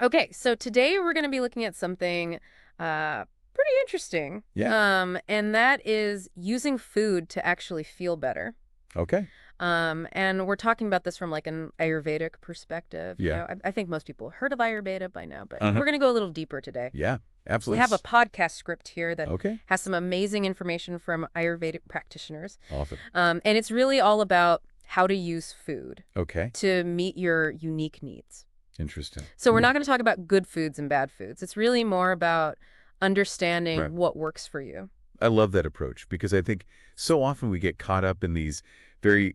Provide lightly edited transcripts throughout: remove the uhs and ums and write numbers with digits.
Okay, so today we're going to be looking at something pretty interesting. Yeah. And that is using food to actually feel better. Okay. And we're talking about this from like an Ayurvedic perspective. Yeah. I think most people have heard of Ayurveda by now, but Uh-huh. we're going to go a little deeper today. Yeah. We Absolutely. have a podcast script here that Okay. has some amazing information from Ayurvedic practitioners. Awesome. And it's really all about how to use food Okay. to meet your unique needs. Interesting. So we're not going to talk about good foods and bad foods. It's really more about understanding Right. what works for you. I love that approach because I think so often we get caught up in these very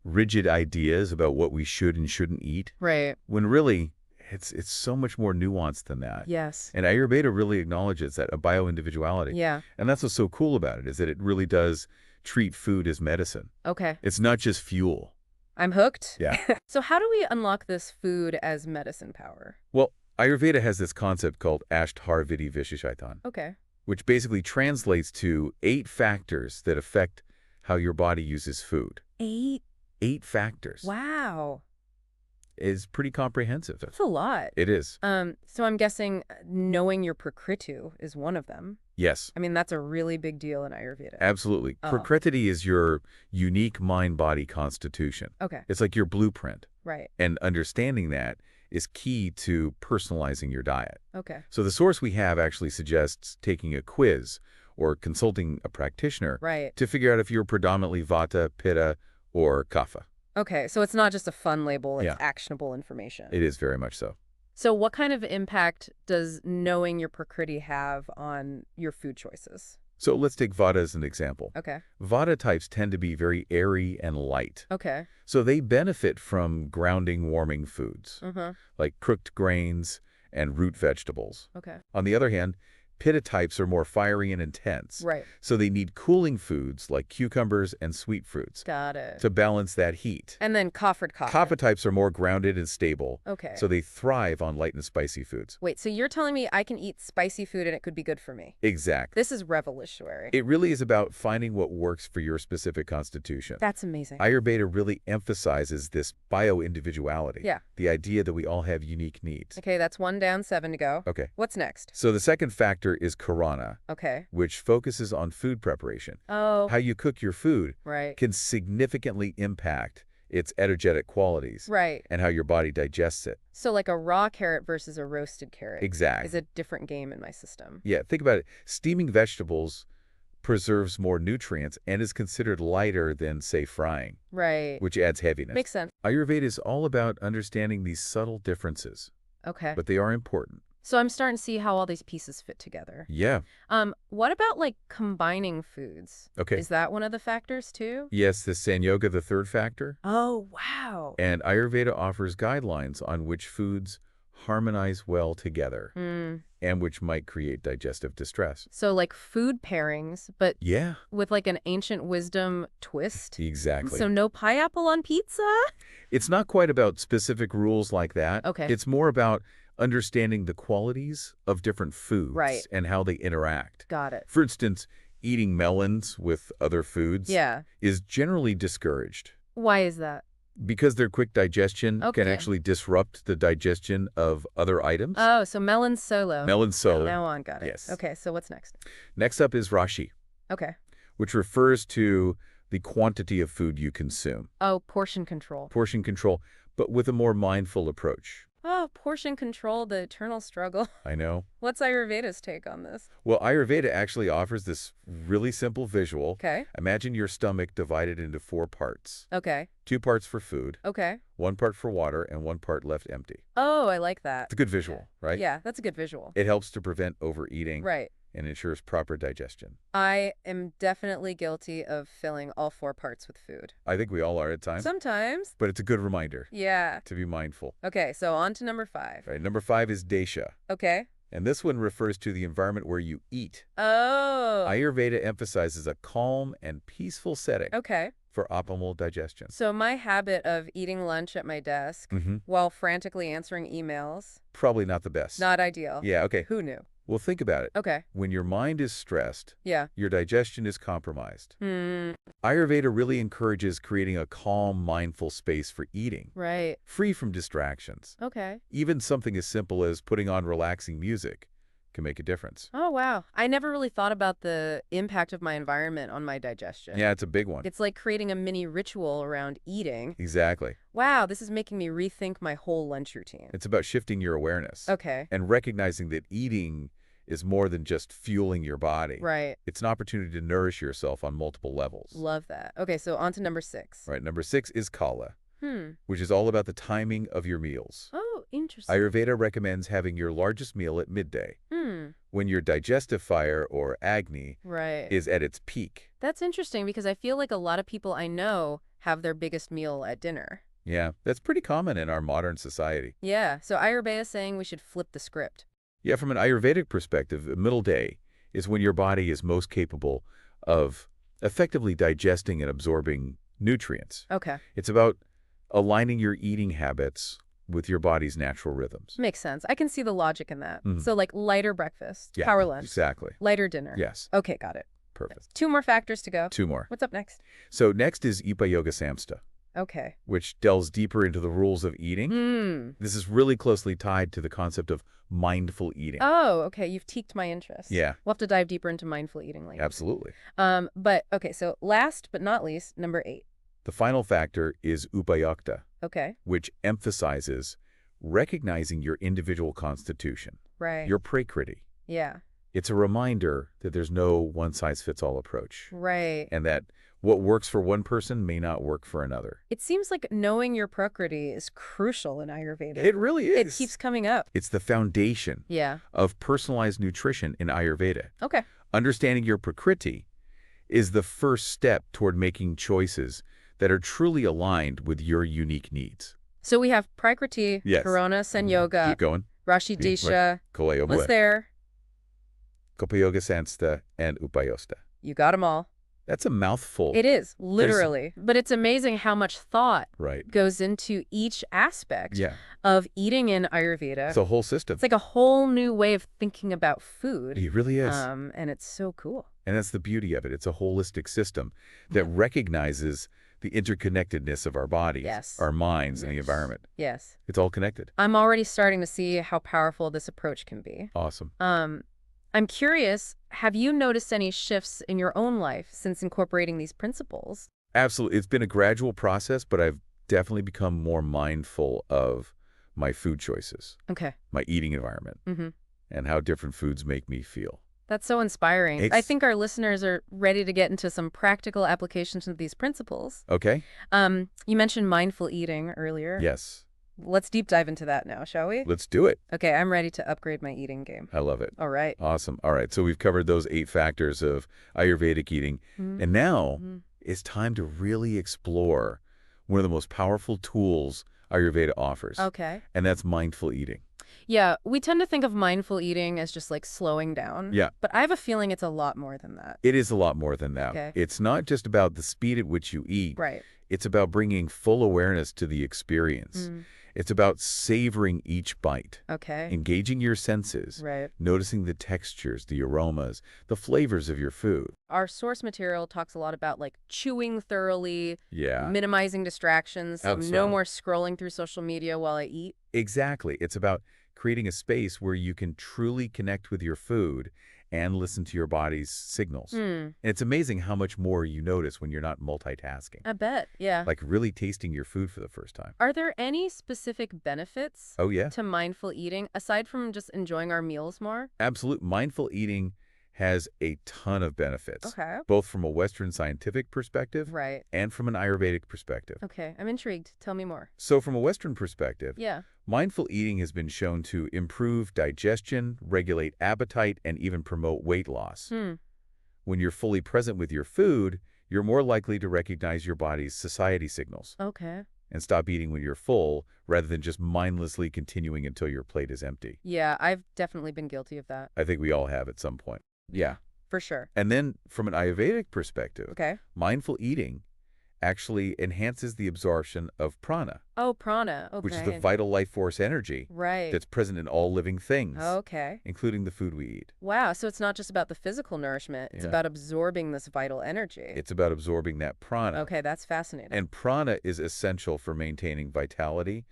rigid ideas about what we should and shouldn't eat Right. when really it's so much more nuanced than that. Yes. And Ayurveda really acknowledges that, a bio-individuality. Yeah. And that's what's so cool about it, is that it really does treat food as medicine. Okay. It's not just fuel. I'm hooked. Yeah. So how do we unlock this food as medicine power? Well, Ayurveda has this concept called Asht Aahar Vidhi Visheshayatan, Okay. which basically translates to 8 factors that affect how your body uses food. 8? 8 factors. Wow. Is pretty comprehensive. That's a lot. It is. So I'm guessing knowing your prakriti is one of them. Yes, I mean, that's a really big deal in Ayurveda. absolutely. Oh. Prakriti is your unique mind-body constitution. Okay. It's like your blueprint. Right. And understanding that is key to personalizing your diet. Okay. So the source we have actually suggests taking a quiz or consulting a practitioner Right. to figure out if you're predominantly Vata, Pitta, or Kapha. Okay. So it's not just a fun label. It's Yeah. actionable information. It is very much so. So what kind of impact does knowing your prakriti have on your food choices? So let's take Vata as an example. Okay. Vata types tend to be very airy and light. Okay. So they benefit from grounding, warming foods, Mm-hmm. like cooked grains and root vegetables. Okay. On the other hand, Pitta types are more fiery and intense. Right. So they need cooling foods like cucumbers and sweet fruits Got it. to balance that heat. And then Kapha. Kapha types are more grounded and stable, Okay. so they thrive on light and spicy foods. Wait, so you're telling me I can eat spicy food and it could be good for me? Exactly. This is revolutionary. It really is about finding what works for your specific constitution. That's amazing. Ayurveda really emphasizes this bio-individuality. Yeah. The idea that we all have unique needs. Okay, that's 1 down, 7 to go. Okay. What's next? So the second factor is Karana, Okay. which focuses on food preparation. Oh, How you cook your food right. can significantly impact its energetic qualities Right. and how your body digests it. So like a raw carrot versus a roasted carrot Exactly. is a different game in my system. Yeah, think about it. Steaming vegetables preserves more nutrients and is considered lighter than, say, frying, Right. which adds heaviness. Makes sense. Ayurveda is all about understanding these subtle differences, Okay. but they are important. So I'm starting to see how all these pieces fit together. Yeah. What about like combining foods? Okay. Is that one of the factors too? Yes, the Sanyoga, the third factor, Oh, wow. and Ayurveda offers guidelines on which foods harmonize well together and which might create digestive distress. So like food pairings, but Yeah, with like an ancient wisdom twist. exactly. So no pineapple on pizza? It's not quite about specific rules like that. Okay. It's more about understanding the qualities of different foods Right. and how they interact. Got it. For instance, eating melons with other foods Yeah. is generally discouraged Why is that? because their quick digestion Okay. can actually disrupt the digestion of other items. Oh, so melon solo. Melon solo. Now on, got it. Yes. Okay, so what's next? Next up is Rashi, Okay. which refers to the quantity of food you consume. Oh, portion control. Portion control, but with a more mindful approach. Oh, portion control, the eternal struggle. I know. What's Ayurveda's take on this? Well, Ayurveda actually offers this really simple visual. Okay. Imagine your stomach divided into 4 parts. Okay. 2 parts for food, Okay. 1 part for water, and 1 part left empty. Oh, I like that. It's a good visual, right? Yeah, that's a good visual. It helps to prevent overeating Right. and ensures proper digestion. I am definitely guilty of filling all 4 parts with food. I think we all are at times, Sometimes. but it's a good reminder Yeah. to be mindful. Okay, so on to number 5. Right, number 5 is Desha, Okay. and this one refers to the environment where you eat. Oh. Ayurveda emphasizes a calm and peaceful setting Okay. for optimal digestion. So my habit of eating lunch at my desk while frantically answering emails, Probably not the best. not ideal. Yeah, okay. Who knew? Well, think about it. Okay. When your mind is stressed, Yeah. your digestion is compromised. Hmm. Ayurveda really encourages creating a calm, mindful space for eating, Right. free from distractions. Okay. Even something as simple as putting on relaxing music can make a difference. Oh, wow. I never really thought about the impact of my environment on my digestion. Yeah, it's a big one. It's like creating a mini ritual around eating. Exactly. Wow, this is making me rethink my whole lunch routine. It's about shifting your awareness Okay. and recognizing that eating is more than just fueling your body. Right. It's an opportunity to nourish yourself on multiple levels. Love that. Okay, so on to number 6. Right. Number 6 is kala, Hmm. which is all about the timing of your meals. Oh, interesting. Ayurveda recommends having your largest meal at midday, Hmm. when your digestive fire, or agni, Right. is at its peak. That's interesting because I feel like a lot of people I know have their biggest meal at dinner. Yeah, that's pretty common in our modern society. Yeah, so Ayurveda is saying we should flip the script. Yeah, from an Ayurvedic perspective, the middle day is when your body is most capable of effectively digesting and absorbing nutrients. Okay. It's about aligning your eating habits with your body's natural rhythms. Makes sense. I can see the logic in that. Mhm. So like lighter breakfast, Yeah, power lunch, exactly. lighter dinner. Yes, Okay, got it. perfect. 2 more factors to go. 2 more. What's up next? So next is Yoga Samsta, Okay. which delves deeper into the rules of eating. Hmm. This is really closely tied to the concept of mindful eating. Oh, okay. You've piqued my interest. Yeah. We'll have to dive deeper into mindful eating later. Absolutely. But okay, so last but not least, number 8. The final factor is Upayukta, Okay. which emphasizes recognizing your individual constitution, Right. your prakriti. Yeah. It's a reminder that there's no one-size-fits-all approach, Right. and that what works for one person may not work for another. It seems like knowing your prakriti is crucial in Ayurveda. It really is. It keeps coming up. It's the foundation Yeah. of personalized nutrition in Ayurveda. Okay. Understanding your prakriti is the first step toward making choices that are truly aligned with your unique needs. So we have prakriti, Yes. Karana, Sanyoga, Keep going. Rashi Yeah, right. Disha. Kolayobwe, What's there? Yoga Sansta, and Upayosta. You got them all. That's a mouthful. It is, literally. But it's amazing how much thought Right. goes into each aspect Yeah. of eating in Ayurveda. It's a whole system. It's like a whole new way of thinking about food. It really is. And it's so cool. And that's the beauty of it. It's a holistic system that recognizes the interconnectedness of our bodies, Yes. our minds, and the Yes. environment. Yes. It's all connected. I'm already starting to see how powerful this approach can be. Awesome. I'm curious, have you noticed any shifts in your own life since incorporating these principles? Absolutely. It's been a gradual process, but I've definitely become more mindful of my food choices, Okay. my eating environment, Mm-hmm. and how different foods make me feel. That's so inspiring. I think our listeners are ready to get into some practical applications of these principles. Okay? You mentioned mindful eating earlier. Yes. Let's deep dive into that now, shall we? Let's do it. Okay, I'm ready to upgrade my eating game. I love it. All right. Awesome. All right. So we've covered those 8 factors of Ayurvedic eating. Mhm. And now Mhm. it's time to really explore one of the most powerful tools Ayurveda offers. Okay. And that's mindful eating. Yeah, we tend to think of mindful eating as just like slowing down. Yeah. But I have a feeling it's a lot more than that. It is a lot more than that. Okay. It's not just about the speed at which you eat. Right. It's about bringing full awareness to the experience. Mm. It's about savoring each bite, Okay. engaging your senses, Right. noticing the textures, the aromas, the flavors of your food. Our source material talks a lot about like chewing thoroughly, Yeah, minimizing distractions, no Absolutely. more scrolling through social media while I eat. exactly. It's about creating a space where you can truly connect with your food and listen to your body's signals. Hmm. And it's amazing how much more you notice when you're not multitasking, I bet. Yeah. like really tasting your food for the first time. Are there any specific benefits Oh, yeah. to mindful eating aside from just enjoying our meals more? Absolute mindful eating has a ton of benefits, Okay. both from a Western scientific perspective Right. and from an Ayurvedic perspective. Okay. I'm intrigued. Tell me more. So from a Western perspective, Yeah. mindful eating has been shown to improve digestion, regulate appetite, and even promote weight loss. Hmm. When you're fully present with your food, you're more likely to recognize your body's satiety signals Okay. and stop eating when you're full rather than just mindlessly continuing until your plate is empty. Yeah, I've definitely been guilty of that. I think we all have at some point. Yeah. For sure. And then from an Ayurvedic perspective, Okay. mindful eating actually enhances the absorption of prana, Oh, prana. which is the Okay. vital life force energy Right. that's present in all living things, Okay. including the food we eat. Wow, so it's not just about the physical nourishment, it's Yeah. about absorbing this vital energy. It's about absorbing that prana. Okay, that's fascinating. And prana is essential for maintaining vitality,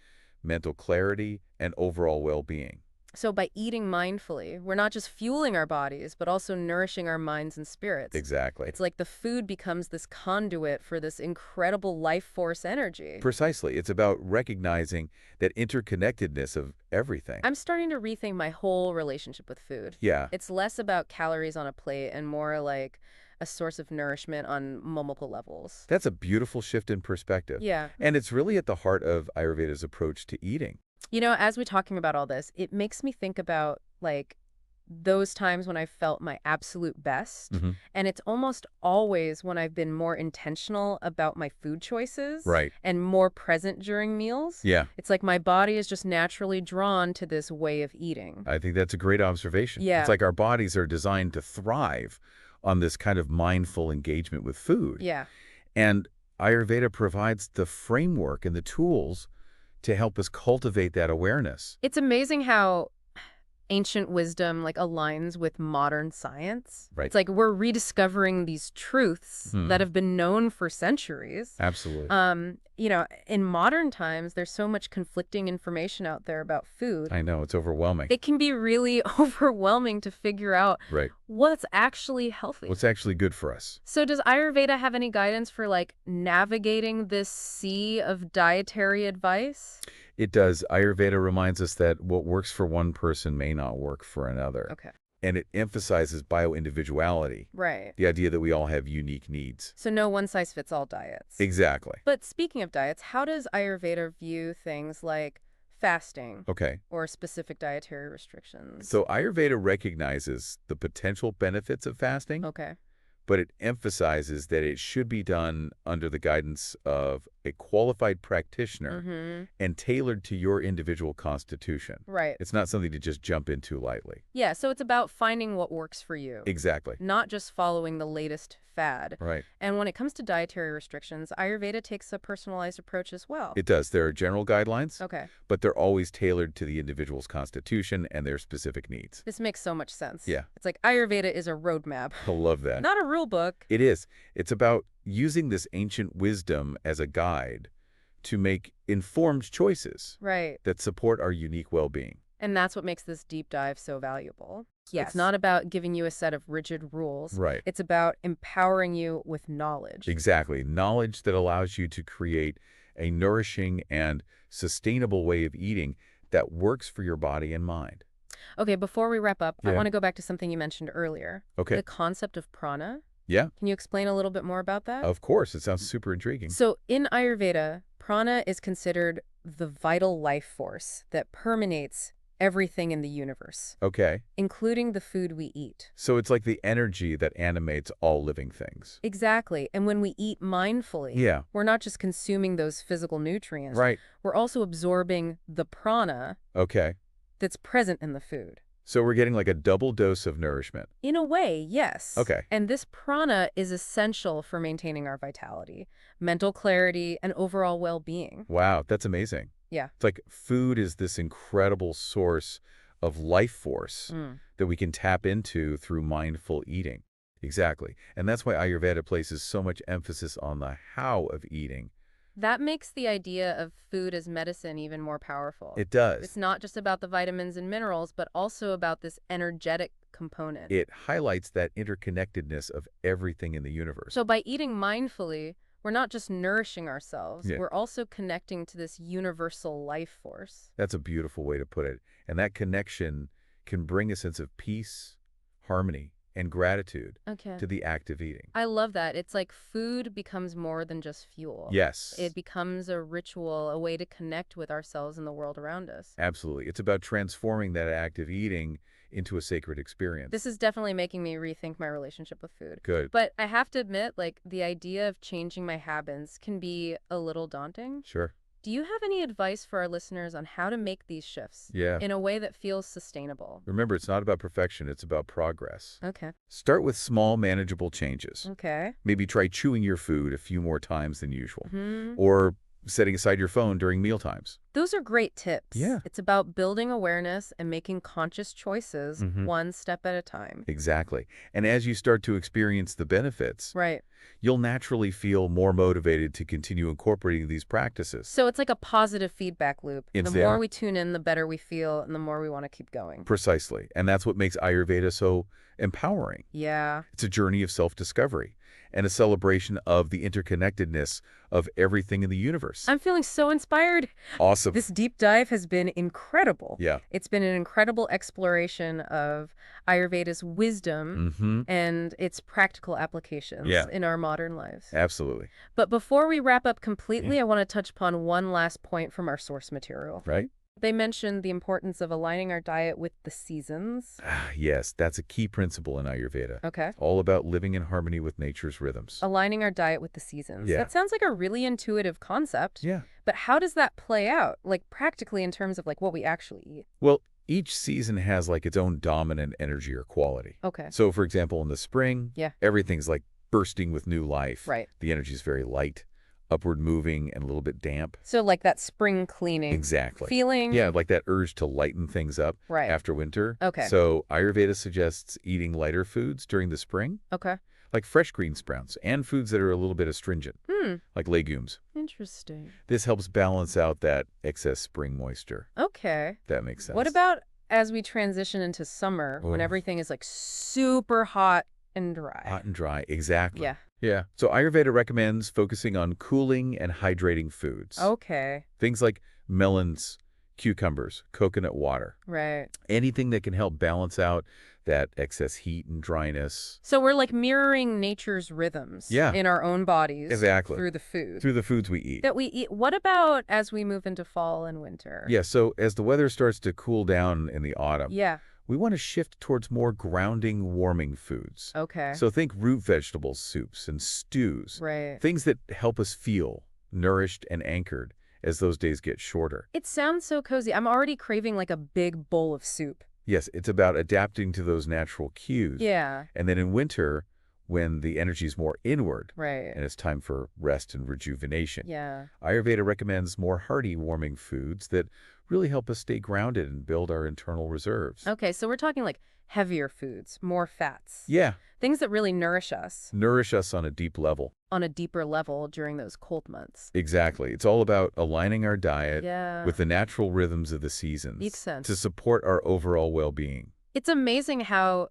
mental clarity, and overall well-being. So by eating mindfully, we're not just fueling our bodies, but also nourishing our minds and spirits. Exactly. It's like the food becomes this conduit for this incredible life force energy. Precisely. It's about recognizing that interconnectedness of everything. I'm starting to rethink my whole relationship with food. Yeah, It's less about calories on a plate and more like a source of nourishment on multiple levels. that's a beautiful shift in perspective. Yeah. And it's really at the heart of Ayurveda's approach to eating. You know, as we're talking about all this, it makes me think about like those times when I felt my absolute best. And it's almost always when I've been more intentional about my food choices Right. and more present during meals. Yeah, It's like my body is just naturally drawn to this way of eating. I think that's a great observation. Yeah. It's like our bodies are designed to thrive on this kind of mindful engagement with food. Yeah. And Ayurveda provides the framework and the tools to help us cultivate that awareness. It's amazing how ancient wisdom like aligns with modern science. Right. It's like we're rediscovering these truths that have been known for centuries. Absolutely. You know, in modern times, there's so much conflicting information out there about food. I know, it's overwhelming. It can be really overwhelming to figure out Right. what's actually healthy. What's actually good for us? So does Ayurveda have any guidance for like navigating this sea of dietary advice? It does. Ayurveda reminds us that what works for one person may not work for another. Okay. And it emphasizes bio-individuality, Right. the idea that we all have unique needs. So no one-size-fits-all diets. Exactly. But speaking of diets, how does Ayurveda view things like fasting Okay. or specific dietary restrictions? So Ayurveda recognizes the potential benefits of fasting, Okay. but it emphasizes that it should be done under the guidance of a qualified practitioner and tailored to your individual constitution. Right. It's not something to just jump into lightly. Yeah, so it's about finding what works for you, Exactly. not just following the latest fad. Right. And when it comes to dietary restrictions, Ayurveda takes a personalized approach as well. It does. There are general guidelines, Okay. but they're always tailored to the individual's constitution and their specific needs. This makes so much sense. Yeah. It's like Ayurveda is a roadmap, I love that. not a rule book. It is. It's about using this ancient wisdom as a guide to make informed choices Right. that support our unique well-being. And that's what makes this deep dive so valuable. Yes. It's not about giving you a set of rigid rules. Right. It's about empowering you with knowledge. Exactly. Knowledge that allows you to create a nourishing and sustainable way of eating that works for your body and mind. Okay, before we wrap up, I Yeah. want to go back to something you mentioned earlier. Okay. The concept of prana. Yeah, Can you explain a little bit more about that? of course. It sounds super intriguing. So in Ayurveda, prana is considered the vital life force that permeates everything in the universe, Okay. including the food we eat. So it's like the energy that animates all living things. Exactly. And when we eat mindfully, Yeah. we're not just consuming those physical nutrients. Right. We're also absorbing the prana Okay. that's present in the food. So we're getting like a double dose of nourishment. In a way, yes. Okay. And this prana is essential for maintaining our vitality, mental clarity, and overall well-being. Wow, that's amazing. Yeah. It's like food is this incredible source of life force that we can tap into through mindful eating. Exactly. And that's why Ayurveda places so much emphasis on the how of eating. That makes the idea of food as medicine even more powerful. It does. It's not just about the vitamins and minerals, but also about this energetic component. It highlights that interconnectedness of everything in the universe. So by eating mindfully, we're not just nourishing ourselves, Yeah. we're also connecting to this universal life force. That's a beautiful way to put it. And that connection can bring a sense of peace, harmony, and gratitude Okay. to the act of eating. I love that. It's like food becomes more than just fuel. Yes. It becomes a ritual, a way to connect with ourselves and the world around us. Absolutely. It's about transforming that act of eating into a sacred experience. This is definitely making me rethink my relationship with food. Good. But I have to admit, like, the idea of changing my habits can be a little daunting. Sure. Do you have any advice for our listeners on how to make these shifts Yeah. in a way that feels sustainable? Remember, it's not about perfection, it's about progress. Okay. Start with small, manageable changes. Okay. Maybe try chewing your food a few more times than usual. Hmm. Or setting aside your phone during mealtimes. Those are great tips. Yeah. It's about building awareness and making conscious choices one step at a time. Exactly. And as you start to experience the benefits, Right. you'll naturally feel more motivated to continue incorporating these practices. So it's like a positive feedback loop. Yes, The they more are. we tune in, the better we feel, and the more we want to keep going. Precisely. And that's what makes Ayurveda so empowering. Yeah. It's a journey of self-discovery and a celebration of the interconnectedness of everything in the universe. I'm feeling so inspired. Awesome. This deep dive has been incredible. Yeah. It's been an incredible exploration of Ayurveda's wisdom and its practical applications in our modern lives. Absolutely. But before we wrap up completely, I want to touch upon one last point from our source material. Right? They mentioned the importance of aligning our diet with the seasons. Yes, that's a key principle in Ayurveda. Okay. All about living in harmony with nature's rhythms. Aligning our diet with the seasons. Yeah. That sounds like a really intuitive concept. Yeah. But how does that play out, like practically in terms of like what we actually eat? Well, each season has like its own dominant energy or quality. Okay. So, for example, in the spring, Yeah. everything's like bursting with new life. Right. The energy is very light, upward moving, and a little bit damp. So like that spring cleaning Exactly. feeling. Yeah, like that urge to lighten things up Right. after winter. Okay. So Ayurveda suggests eating lighter foods during the spring, Okay. like fresh green sprouts and foods that are a little bit astringent, like legumes. Interesting. This helps balance out that excess spring moisture. Okay. That makes sense. What about as we transition into summer when Oh. everything is like super hot and dry? Hot and dry, exactly. Yeah. Yeah. So Ayurveda recommends focusing on cooling and hydrating foods. Okay. Things like melons, cucumbers, coconut water. Right. Anything that can help balance out that excess heat and dryness. So we're like mirroring nature's rhythms Yeah. in our own bodies Exactly. through the food Through the foods we eat. that we eat. What about as we move into fall and winter? Yeah, so as the weather starts to cool down in the autumn, Yeah. we want to shift towards more grounding, warming foods. Okay. So think root vegetables, soups, and stews. Right. Things that help us feel nourished and anchored as those days get shorter. It sounds so cozy. I'm already craving like a big bowl of soup. Yes, it's about adapting to those natural cues. Yeah. And then in winter, when the energy is more inward, Right. and it's time for rest and rejuvenation. Yeah. Ayurveda recommends more hearty, warming foods that really help us stay grounded and build our internal reserves. Okay, so we're talking like heavier foods, more fats. Yeah, Things that really nourish us nourish us on a deep level. on a deeper level during those cold months. Exactly. It's all about aligning our diet Yeah. with the natural rhythms of the seasons Makes sense. to support our overall well-being. It's amazing how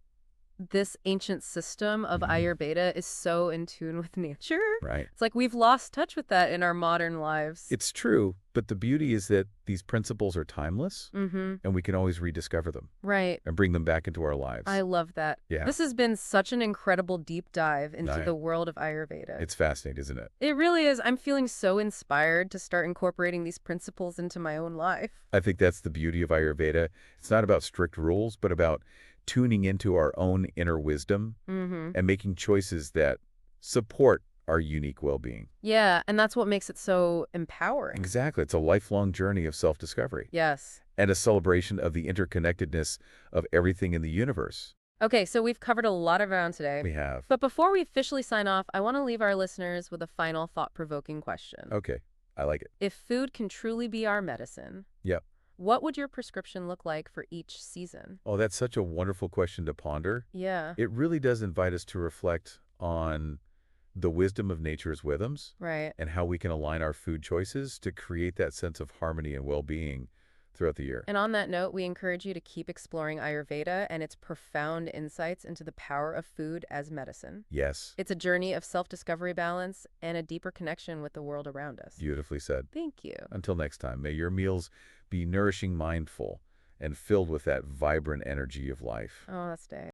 this ancient system of Mhm. Ayurveda is so in tune with nature. Right. It's like we've lost touch with that in our modern lives. It's true, but the beauty is that these principles are timeless, Mm-hmm. and we can always rediscover them Right. and bring them back into our lives. I love that. Yeah. This has been such an incredible deep dive into Right. the world of Ayurveda. It's fascinating, isn't it? It really is. I'm feeling so inspired to start incorporating these principles into my own life. I think that's the beauty of Ayurveda. It's not about strict rules, but about tuning into our own inner wisdom Mm-hmm. and making choices that support our unique well-being. Yeah, and that's what makes it so empowering. Exactly. It's a lifelong journey of self-discovery Yes. and a celebration of the interconnectedness of everything in the universe. Okay, so we've covered a lot of ground today. We have. But before we officially sign off, I want to leave our listeners with a final thought-provoking question. Okay. I like it. If food can truly be our medicine, Yep. what would your prescription look like for each season? Oh, that's such a wonderful question to ponder. Yeah, It really does invite us to reflect on the wisdom of nature's rhythms right. and how we can align our food choices to create that sense of harmony and well-being throughout the year. And on that note, we encourage you to keep exploring Ayurveda and its profound insights into the power of food as medicine. Yes, It's a journey of self-discovery, balance, and a deeper connection with the world around us. beautifully said. Thank you. Until next time, may your meals be nourishing, mindful, and filled with that vibrant energy of life. Oh, that's day.